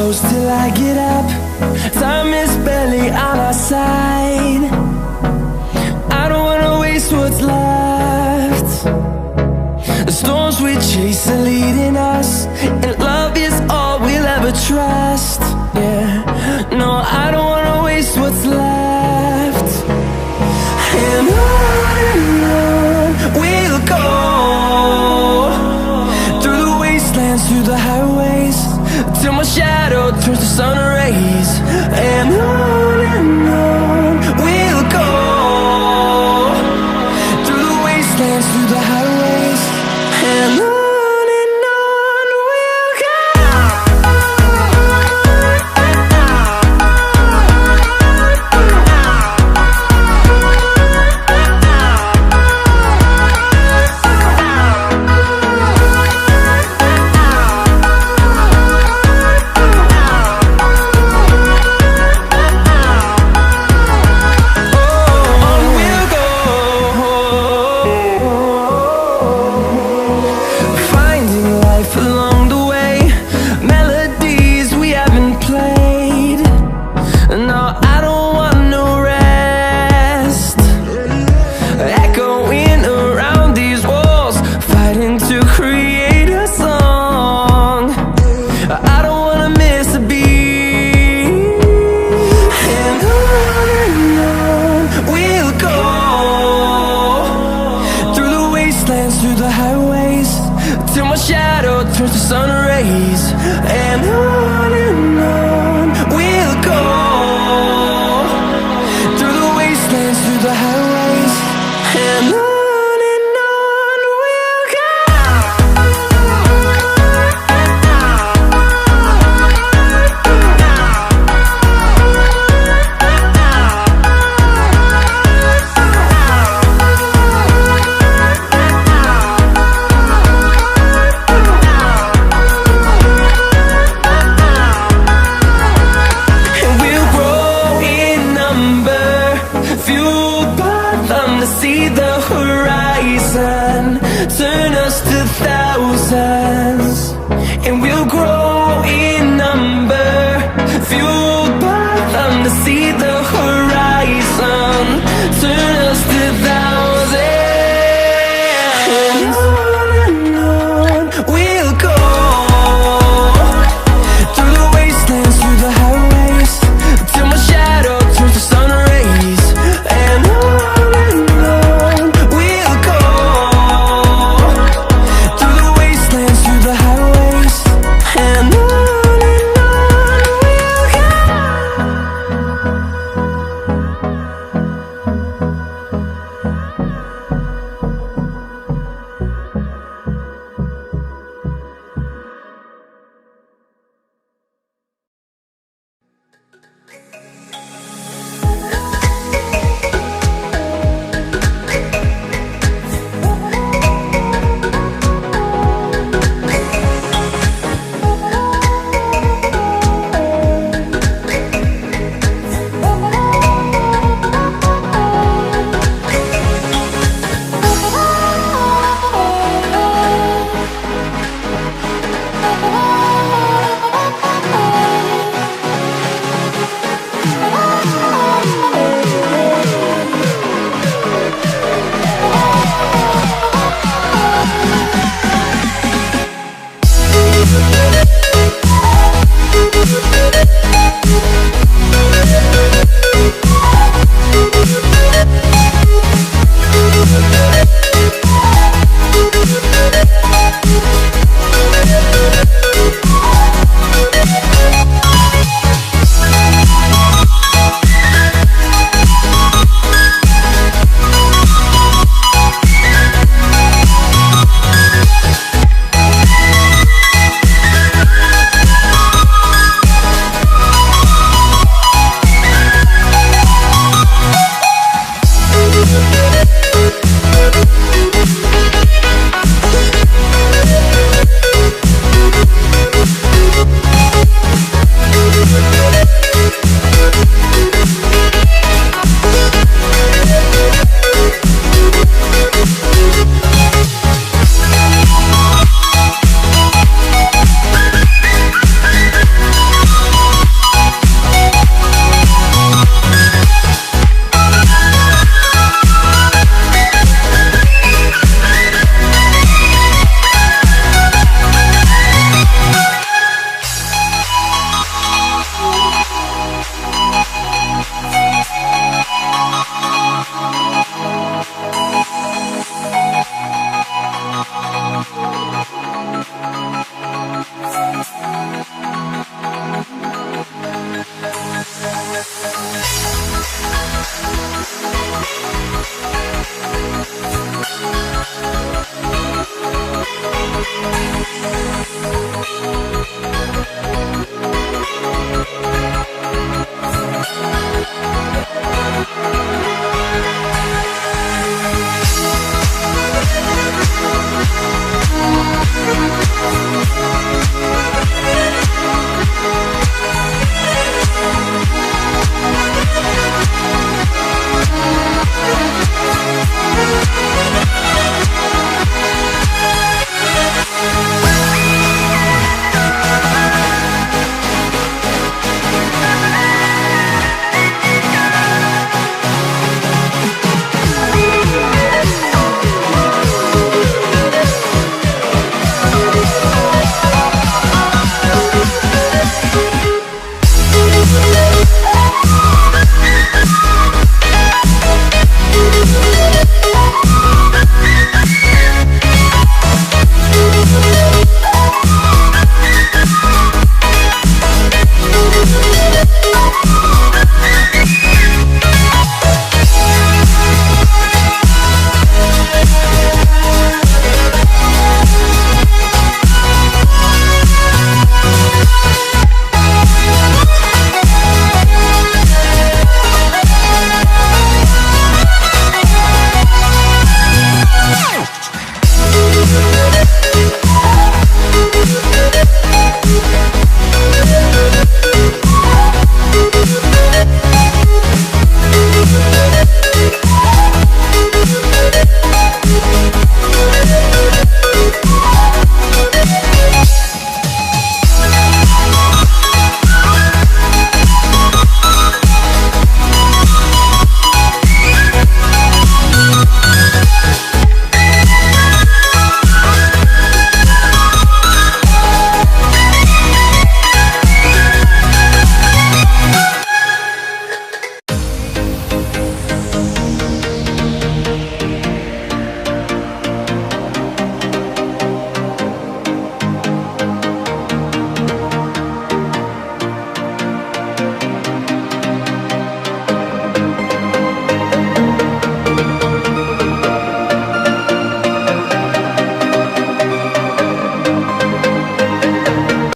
close till I get up. Time is barely on our side. I don't wanna waste what's left. The storms we chase are leading us, and love is all we'll ever trust. Yeah, no, I don't wanna waste what's left. And on we'll go, through the wastelands, through the highways, till my shadow turns to sun rays. And on we'll go, through the wastelands, through the highways, and on. Through the highways, till my shadow turns to sun rays. And on we'll go, through the wastelands, through the highways, and on. See the horizon turn us to thousands, and we'll grow in number, fueled by them. To see the horizon turn us to thousands, and on we'll go, through the wastelands, through the highways, till my shadow turns to sun rays. And